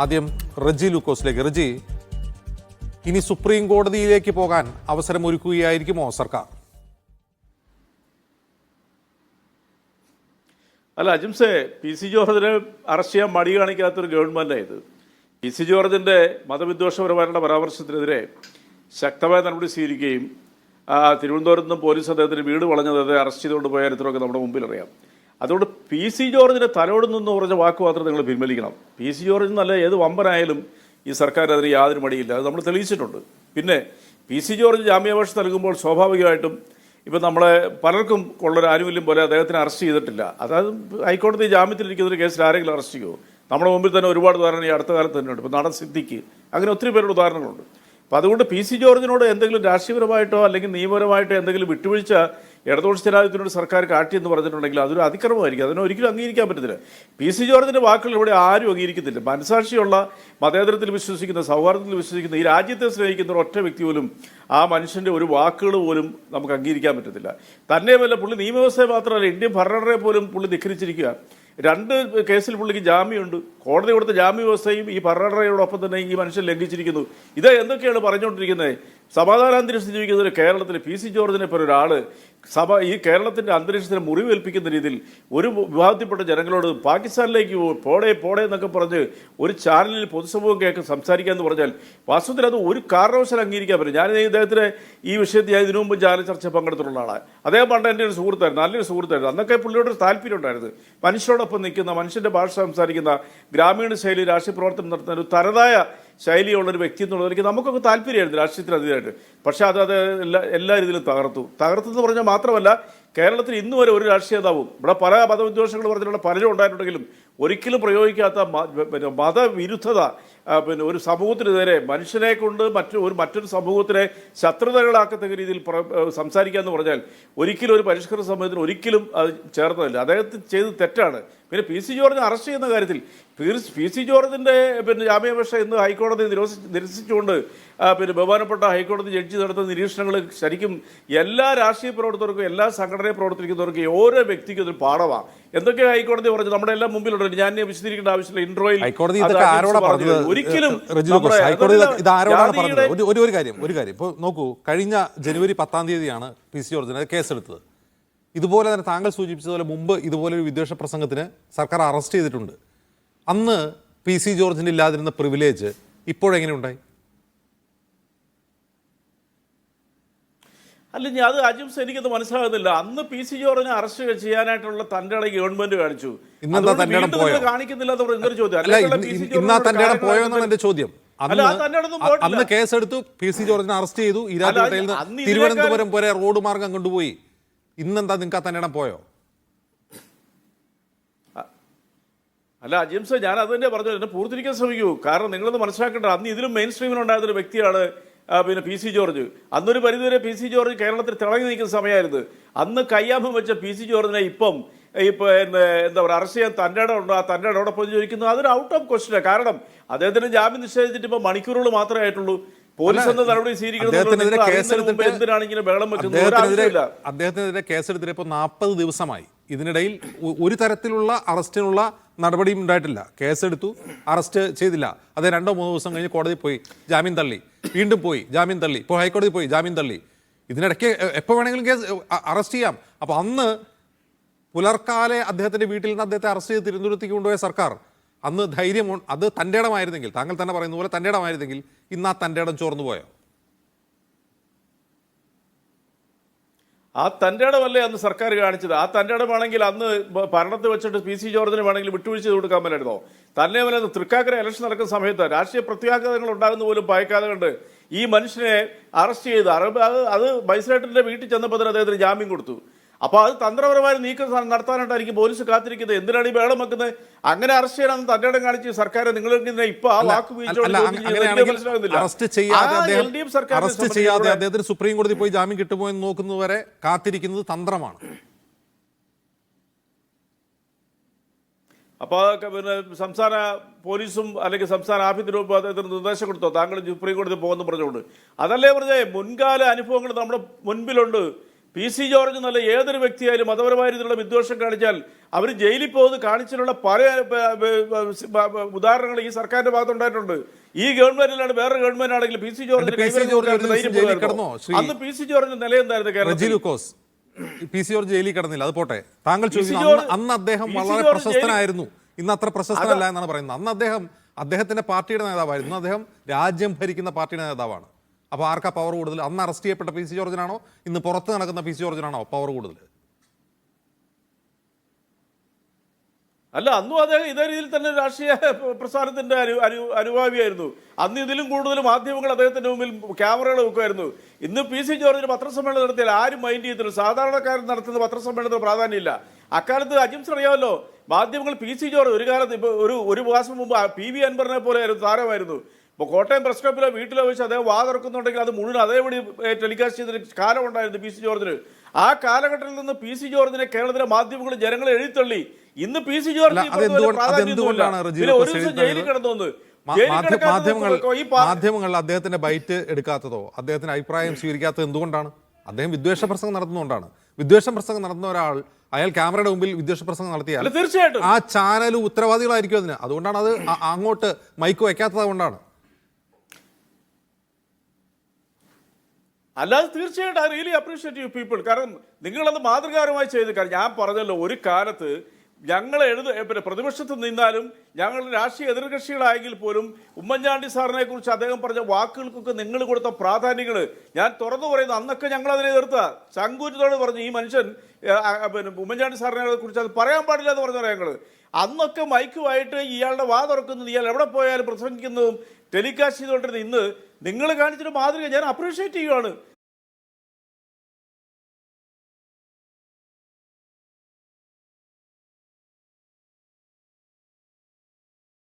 ആദ്യം റജി ലൂക്കോസിലേക്ക്. റജി, ഇനി സുപ്രീം കോടതിയിലേക്ക് പോകാൻ അവസരമൊരുക്കുകയായിരിക്കുമോ സർക്കാർ? അല്ല അജിംസെ, പി സി ജോർജിനെ അറസ്റ്റ് ചെയ്യാൻ മടി കാണിക്കാത്തൊരു ഗവൺമെൻറ്റായത്. പി സി ജോർജിൻ്റെ മതവിദ്വേഷപരമായിട്ടുള്ള പരാമർശത്തിനെതിരെ ശക്തമായ നടപടി സ്വീകരിക്കുകയും തിരുവനന്തപുരത്ത് നിന്ന് പോലീസ് അദ്ദേഹത്തിന് വീട് വളഞ്ഞത് അദ്ദേഹം അറസ്റ്റ് ചെയ്തുകൊണ്ട് പോയ ചരിത്രമൊക്കെ നമ്മുടെ മുമ്പിൽ അറിയാം. അതുകൊണ്ട് പി സി ജോർജിൻ്റെ തലോട് നിന്ന് പറഞ്ഞ വാക്ക് മാത്രം നിങ്ങൾ പിൻവലിക്കണം. പി സി ജോർജ് എന്നല്ല ഏത് വമ്പനായാലും ഈ സർക്കാരിനെതിരെ യാതൊരു മടിയില്ല, അത് നമ്മൾ തെളിയിച്ചിട്ടുണ്ട്. പിന്നെ പി സി ജോർജ് ജാമ്യാപേക്ഷ നൽകുമ്പോൾ സ്വാഭാവികമായിട്ടും ഇപ്പം നമ്മളെ പലർക്കും ഉള്ളൊരു ആനുകൂല്യം പോലെ അദ്ദേഹത്തിന് അറസ്റ്റ് ചെയ്തിട്ടില്ല. അതായത് ഹൈക്കോടതി ജാമ്യത്തിലിരിക്കുന്ന ഒരു കേസിൽ ആരെങ്കിലും അറസ്റ്റ് ചെയ്യുമോ? നമ്മുടെ മുമ്പിൽ തന്നെ ഒരുപാട് ഉദാഹരണം ഈ അടുത്ത കാലത്ത് തന്നെയുണ്ട്. ഇപ്പോൾ നടൻ സിദ്ദിഖ്, അങ്ങനെ ഒത്തിരി പേരുടെ ഉദാഹരണങ്ങളുണ്ട്. അപ്പോൾ അതുകൊണ്ട് പി സി ജോർജിനോട് എന്തെങ്കിലും രാഷ്ട്രീയപരമായിട്ടോ അല്ലെങ്കിൽ നിയമപരമായിട്ടോ എന്തെങ്കിലും വിട്ടുവീഴ്ച ഇടതുപക്ഷ ജനാധിപത്യത്തിനോട് സർക്കാർ കാട്ടിയെന്ന് പറഞ്ഞിട്ടുണ്ടെങ്കിൽ അതൊരു അതിക്രമമായിരിക്കും. അതിനെ ഒരിക്കലും അംഗീകരിക്കാൻ പറ്റത്തില്ല. പി സി ജോർജിൻ്റെ വാക്കുകൾ ഇവിടെ ആരും അംഗീകരിക്കുന്നില്ല. മനസാക്ഷിയുള്ള, മതേതരത്തിൽ വിശ്വസിക്കുന്ന, സൗഹാർദ്ദത്തിൽ വിശ്വസിക്കുന്ന, ഈ രാജ്യത്തെ സ്നേഹിക്കുന്ന ഒരു ഒറ്റ വ്യക്തി പോലും ആ മനുഷ്യൻ്റെ ഒരു വാക്കുകൾ പോലും നമുക്ക് അംഗീകരിക്കാൻ പറ്റത്തില്ല. തന്നെയുമല്ല, പുള്ളി നിയമവ്യവസ്ഥയെ മാത്രമല്ല ഇന്ത്യൻ ഭരണഘടനയെ പോലും പുള്ളി ധിക്കരിച്ചിരിക്കുക. 2 കേസിൽ പുള്ളിക്ക് ജാമ്യമുണ്ട്. കോടതി കൊടുത്ത ജാമ്യ വ്യവസ്ഥയും ഈ ഭരണഘടനയോടൊപ്പം തന്നെ ഈ മനുഷ്യൻ ലംഘിച്ചിരിക്കുന്നു. ഇത് എന്തൊക്കെയാണ് പറഞ്ഞുകൊണ്ടിരിക്കുന്നത്? സമാധാനാന്തരീക്ഷം ജീവിക്കുന്ന ഒരു കേരളത്തിൽ പി സി ജോർജിനെ പോലെ ഒരാൾ ഈ കേരളത്തിൻ്റെ അന്തരീക്ഷത്തിന് മുറിവേൽപ്പിക്കുന്ന രീതിയിൽ ഒരു വിഭാഗത്തിൽപ്പെട്ട ജനങ്ങളോട് പാകിസ്ഥാനിലേക്ക് പോടേ എന്നൊക്കെ പറഞ്ഞ് ഒരു ചാനലിൽ പൊതുസമൂഹം സംസാരിക്കാമെന്ന് പറഞ്ഞാൽ വാസ്തവത്തിൽ അത് ഒരു കാരണവശാലും അംഗീകരിക്കാൻ പറ്റും. ഞാൻ ഇദ്ദേഹത്തിന് ഈ വിഷയത്തിൽ ഞാൻ ഇതിനു മുമ്പ് ചാനൽ ചർച്ച പങ്കെടുത്തിട്ടുള്ള ആളാണ്. അദ്ദേഹം പണ്ട് എൻ്റെ ഒരു സുഹൃത്തായിരുന്നു, നല്ലൊരു സുഹൃത്തായിരുന്നു. അന്നൊക്കെ പുള്ളിയോട് ഒരു താല്പര്യം ഉണ്ടായിരുന്നു. മനുഷ്യരോടൊപ്പം നിൽക്കുന്ന, മനുഷ്യൻ്റെ ഭാഷ സംസാരിക്കുന്ന, ഗ്രാമീണ ശൈലി രാഷ്ട്രീയ പ്രവർത്തനം നടത്തുന്ന ഒരു തനതായ ശൈലിയുള്ളൊരു വ്യക്തി എന്നുള്ളതിലേക്ക് നമുക്കൊക്കെ താല്പര്യമായിരുന്നു രാഷ്ട്രീയത്തിന് അതീതമായിട്ട്. പക്ഷേ അത് എല്ലാ രീതിയിലും തകർത്തെന്ന് പറഞ്ഞാൽ മാത്രമല്ല, കേരളത്തിൽ ഇന്ന് വരെ ഒരു രാഷ്ട്രീയ നേതാവും, ഇവിടെ പല മതവിദ്വേഷങ്ങൾ പറഞ്ഞിട്ടുള്ള പലരും ഉണ്ടായിട്ടുണ്ടെങ്കിലും ഒരിക്കലും പ്രയോഗിക്കാത്ത മതവിരുദ്ധത ഒരു സമൂഹത്തിന് നേരെ മനുഷ്യനെ കൊണ്ട് മറ്റൊരു സമൂഹത്തിനെ ശത്രുതകളാക്കത്തക്ക രീതിയിൽ സംസാരിക്കുക എന്ന് പറഞ്ഞാൽ ഒരിക്കലും ഒരു പരിഷ്കൃത സമൂഹത്തിന് ഒരിക്കലും അത് ചേർന്നതല്ല. അദ്ദേഹത്തിന് ചെയ്ത് തെറ്റാണ്. പിന്നെ പി സി ജോർജിനെ അറസ്റ്റ് ചെയ്യുന്ന കാര്യത്തിൽ പി സി ജോർജിൻ്റെ ജാമ്യാപേക്ഷ ഇന്ന് ഹൈക്കോടതി നിരസിച്ചുകൊണ്ട് ബഹുമാനപ്പെട്ട ഹൈക്കോടതി ജഡ്ജി നടത്തുന്ന നിരീക്ഷണങ്ങൾ ശരിക്കും എല്ലാ രാഷ്ട്രീയ പ്രവർത്തകർക്കും, എല്ലാ സംഘടനയെ പ്രവർത്തിക്കുന്നവർക്കും, ഓരോ വ്യക്തിക്കും അതൊരു പാഠമാണ്. എന്തൊക്കെയാണ് ഹൈക്കോടതി പറഞ്ഞത് നമ്മുടെ എല്ലാം മുമ്പിലുണ്ട്. ഞാൻ വിശദീകരിക്കേണ്ട ആവശ്യമില്ല. ഇൻട്രോയിൽ ഒരിക്കലും ഒരു കാര്യം ഇപ്പോൾ നോക്കൂ, കഴിഞ്ഞ ജനുവരി 10-ാം തീയതിയാണ് പി സി ജോർജിനെ കേസെടുത്തത്. ഇതുപോലെ തന്നെ താങ്കൾ സൂചിപ്പിച്ചതുപോലെ മുമ്പ് ഇതുപോലൊരു വിദ്വേഷ പ്രസംഗത്തിന് സർക്കാർ അറസ്റ്റ് ചെയ്തിട്ടുണ്ട്. അന്ന് പി സി ജോർജിന് ഇല്ലാതിരുന്ന പ്രിവിലേജ് ഇപ്പോഴെങ്ങനെയുണ്ടായി? അല്ല, അത് അജിംസ് എനിക്കത് മനസ്സിലാകുന്നില്ല. അന്ന് പി സി ജോർജിനെ അറസ്റ്റ് ചെയ്യാനായിട്ടുള്ള തന്റെ ഗവൺമെന്റ് കാണിച്ചു, കാണിക്കുന്നില്ല എന്നൊരു ചോദ്യം. എന്റെ ചോദ്യം, അന്ന് കേസെടുത്തു, പി സി ജോർജിനെ അറസ്റ്റ് ചെയ്തു, ഈരാറ്റുപേട്ടയിൽ നിന്ന് തിരുവനന്തപുരം വരെ റോഡ് മാർഗം കൊണ്ടുപോയി. ഇന്നെന്താ നിങ്ങൾക്ക് ആ തന്നെയിടം പോയോ? അല്ല അജിംസ്, ഞാൻ അത് തന്നെ പറഞ്ഞു, എന്നെ പൂർത്തിരിക്കാൻ ശ്രമിക്കൂ. കാരണം നിങ്ങളത് മനസ്സിലാക്കേണ്ടത്, അന്ന് ഇതിലും മെയിൻ സ്ട്രീമിലുണ്ടായിരുന്നൊരു വ്യക്തിയാണ് പി സി ജോർജ്. അന്നൊരു പരിധിവരെ പി സി ജോർജ് കേരളത്തിൽ തിളങ്ങി നിൽക്കുന്ന സമയമായിരുന്നു. അന്ന് കയ്യാമ്പം വെച്ച പി സി ജോർജിനെ ഇപ്പം എന്താ പറയുക അറസ്റ്റ് ചെയ്യാൻ തൻ്റെ ഇടം ഉണ്ടോ? ആ തൻ്റെ ഇടം ചോദിക്കുന്നത് അതൊരു ഔട്ട് ഓഫ് ക്വസ്റ്റ്യനാണ്. കാരണം അദ്ദേഹത്തിന് ജാമ്യം നിശ്ചയിച്ചിട്ട് ഇപ്പോൾ മണിക്കൂറുകൾ മാത്രമേ ആയിട്ടുള്ളൂ. പോലീസ് എന്ന നടപടി എന്തിനാണ് ഇങ്ങനെ ബഹളം വെക്കുന്നത്? അദ്ദേഹത്തിനെതിരെ കേസെടുത്തിട്ട് ഇപ്പോൾ 40 ദിവസമായി. ഇതിനിടയിൽ ഒരു തരത്തിലുള്ള അറസ്റ്റിനുള്ള നടപടിയും ഉണ്ടായിട്ടില്ല. കേസെടുത്തു, അറസ്റ്റ് ചെയ്തില്ല. അത് 2-3 ദിവസം കഴിഞ്ഞ് കോടതി പോയി, ജാമ്യം തള്ളി, വീണ്ടും പോയി, ജാമ്യം തള്ളി, ഇപ്പോൾ ഹൈക്കോടതി പോയി, ജാമ്യം തള്ളി. ഇതിനിടയ്ക്ക് എപ്പോൾ വേണമെങ്കിലും കേസ് അറസ്റ്റ് ചെയ്യാം. അപ്പോൾ അന്ന് പുലർക്കാലെ അദ്ദേഹത്തിൻ്റെ വീട്ടിൽ നിന്ന് അദ്ദേഹത്തെ അറസ്റ്റ് ചെയ്ത് തിരുവനന്തപുരത്തേക്ക് കൊണ്ടുപോയ സർക്കാർ അന്ന് ധൈര്യം, അത് തൻ്റെ ഇടമായിരുന്നെങ്കിൽ, താങ്കൾ തന്നെ പറയുന്ന പോലെ തൻ്റെ ഇടമായിരുന്നെങ്കിൽ ഇന്ന് ആ തൻ്റെ ഇടം ചോർന്നു പോയോ? ആ തൻ്റെ ഇടമല്ലേ അന്ന് സർക്കാർ കാണിച്ചത്? ആ തൻ്റെ ഇടമാണെങ്കിൽ അന്ന് ഭരണത്ത് വെച്ചിട്ട് പി സി ജോർജിന് വേണമെങ്കിൽ വിട്ടുവീഴ്ച ചെയ്ത് കൊടുക്കാൻ പറ്റായിരുന്നോ? തന്നെ പോലെ തൃക്കാക്കര ഇലക്ഷൻ നടക്കുന്ന സമയത്ത് രാഷ്ട്രീയ പ്രത്യാഘാതങ്ങൾ ഉണ്ടാകുന്ന പോലും ഭയക്കാതെ കണ്ട് ഈ മനുഷ്യനെ അറസ്റ്റ് ചെയ്ത് അത് മജിസ്ട്രേറ്റിൻ്റെ വീട്ടിൽ ചെന്നപ്പോൾ തന്നെ അദ്ദേഹത്തിന് ജാമ്യം കൊടുത്തു. അപ്പോൾ അത് തന്ത്രപരമായ നീക്കം നടത്താനായിട്ടായിരിക്കും പോലീസ് കാത്തിരിക്കുന്നത്. എന്തിനാണ് ഈ ബഹളം വെക്കുന്നത്? അങ്ങനെ അറസ്റ്റ് ചെയ്യാൻ തന്റെ ഇടം കാണിച്ച് സർക്കാർ നിങ്ങൾക്ക് ഇപ്പൊ ആ വാക്ക് അറസ്റ്റ് ചെയ്യാതെ അദ്ദേഹത്തിന് സുപ്രീം കോടതി പോയി ജാമ്യം കിട്ടുമോ എന്ന് നോക്കുന്നവരെ കാത്തിരിക്കുന്നത് തന്ത്രമാണ്. അപ്പോൾ പിന്നെ സംസ്ഥാന പോലീസും അല്ലെങ്കിൽ സംസ്ഥാന ആഭ്യന്തര വകുപ്പ് അദ്ദേഹത്തിന് നിർദ്ദേശം കൊടുത്തോ താങ്കൾ സുപ്രീം കോടതി പോകുമെന്ന് പറഞ്ഞുകൊണ്ട്? അതല്ലേ പറഞ്ഞേ, മുൻകാല അനുഭവങ്ങൾ നമ്മുടെ മുൻപിലുണ്ട്. PC ജോർജ് എന്നല്ല ഏതൊരു വ്യക്തിയായാലും മതപരമായ രീതിയിലുള്ള വിദ്വേഷം കാണിച്ചാൽ അവർ ജയിലിൽ പോകുന്നത് കാണിച്ചിട്ടുള്ള പല ഉദാഹരണങ്ങൾ ഈ സർക്കാരിന്റെ ഭാഗത്തുണ്ടായിട്ടുണ്ട്. ഈ ഗവൺമെന്റിലാണ് വേറെ ഗവൺമെന്റ് ആണെങ്കിൽ PC ജോർജിന് അന്ന് PC ജോർജിന്റെ നില എന്തായിരുന്നു കേരളത്തിൽ? PC ജോർജ് ജയിലിൽ കിടന്നില്ല, അത് പോട്ടെ. താങ്കൾ ചോദിക്കുന്നു അന്ന് അദ്ദേഹം വളരെ പ്രശസ്തനായിരുന്നു, ഇന്ന് അത്ര പ്രശസ്തനല്ല എന്നാണ് പറയുന്നത്. അന്ന് അദ്ദേഹത്തിന്റെ പാർട്ടിയുടെ നേതാവായിരുന്നു, അദ്ദേഹം രാജ്യം ഭരിക്കുന്ന പാർട്ടിയുടെ നേതാവാണ്. അപ്പോൾ ആർക്കാ പവർ കൂടുതൽ? അന്ന് അറസ്റ്റ് ചെയ്യപ്പെട്ട PC ജോർജിനാണോ ഇന്ന് പുറത്ത് നടക്കുന്ന PC ജോർജിനാണോ പവർ കൂടുതൽ? അല്ല, അന്നും അദ്ദേഹം ഇതേ രീതിയിൽ തന്നെ രാഷ്ട്രീയ പ്രസ്ഥാനത്തിന്റെ അനുഭാവിയായിരുന്നു. അന്ന് ഇതിലും കൂടുതൽ മാധ്യമങ്ങൾ അദ്ദേഹത്തിന്റെ മുമ്പിൽ ക്യാമറകൾ വെക്കുമായിരുന്നു. ഇന്ന് PC ജോർജിന് പത്രസമ്മേളനം നടത്തിയാൽ ആരും മൈൻഡ് ചെയ്തില്ല. സാധാരണക്കാരൻ നടത്തുന്ന പത്രസമ്മേളനത്തിന് പ്രാധാന്യമില്ല. അക്കാലത്ത് അജിംസ് അറിയാമല്ലോ, മാധ്യമങ്ങൾ PC ജോർജ് ഒരു കാലത്ത് ഇപ്പോൾ ഒരു മാസം മുമ്പ് PV അൻവറിനെ പോലെ താരമായിരുന്നു. ഇപ്പോൾ കോട്ടയം പ്രസ് ക്ലബ്ബിലോ വീട്ടിലോ വെച്ച് അദ്ദേഹം വാതിറക്കുന്നുണ്ടെങ്കിൽ അത് മുഴുവൻ അതേപടി ടെലികാസ്റ്റ് ചെയ്തൊരു കാലം ഉണ്ടായിരുന്നു PC ജോർജിന്. ആ കാലഘട്ടത്തിൽ നിന്ന് PC ജോർജിനെ കേരളത്തിലെ മാധ്യമങ്ങൾ ജനങ്ങളെ എഴുതിത്തള്ളി. ഇന്ന് PC ജോർജ് ജയിലിൽ കിടന്നു. മാധ്യമങ്ങൾ അദ്ദേഹത്തിന്റെ ബൈറ്റ് എടുക്കാത്തതോ അദ്ദേഹത്തിന്റെ അഭിപ്രായം സ്വീകരിക്കാത്തത് എന്തുകൊണ്ടാണ്? അദ്ദേഹം വിദ്വേഷ പ്രസംഗം നടത്തുന്നതുകൊണ്ടാണ്. വിദ്വേഷ പ്രസംഗം നടത്തുന്ന ഒരാൾ അയാൾ ക്യാമറയുടെ മുമ്പിൽ വിദ്വേഷ പ്രസംഗം നടത്തിയാൽ തീർച്ചയായിട്ടും ആ ചാനൽ ഉത്തരവാദികളായിരിക്കും അതിന്. അതുകൊണ്ടാണ് അത് അങ്ങോട്ട് മൈക്ക് വയ്ക്കാത്തത് കൊണ്ടാണ്. അല്ലാതെ തീർച്ചയായിട്ടും I really appreciate you people. കാരണം നിങ്ങളത് മാതൃകാപരമായി ചെയ്ത്. കാരണം ഞാൻ പറഞ്ഞല്ലോ, ഒരു കാലത്ത് ഞങ്ങൾ പിന്നെ പ്രതിപക്ഷത്ത് നിന്നാലും ഞങ്ങൾ രാഷ്ട്രീയ എതിർകക്ഷികളായെങ്കിൽ പോലും ഉമ്മൻചാണ്ടി സാറിനെ കുറിച്ച് അദ്ദേഹം പറഞ്ഞ വാക്കുകൾക്കൊക്കെ നിങ്ങൾ കൊടുത്ത പ്രാധാന്യങ്ങൾ ഞാൻ തുറന്നു പറയുന്നു. അന്നൊക്കെ ഞങ്ങൾ അതിനെ എതിർത്ത ചങ്കൂറ്റത്തോട് പറഞ്ഞു ഈ മനുഷ്യൻ പിന്നെ ഉമ്മൻചാണ്ടി സാറിനെ കുറിച്ച് അത് പറയാൻ പാടില്ല എന്ന് പറഞ്ഞ ഞങ്ങൾ അന്നൊക്കെ മൈക്കുമായിട്ട് ഇയാളുടെ വാ തുറക്കുന്നതും ഇയാൾ എവിടെ പോയാലും പ്രസംഗിക്കുന്നതും ടെലികാസ്റ്റ് ചെയ്തുകൊണ്ടിരുന്നത് ഇന്ന് നിങ്ങൾ കാണിച്ചിട്ട് മാതൃക ഞാൻ അപ്രീഷിയേറ്റ് ചെയ്യുകയാണ്.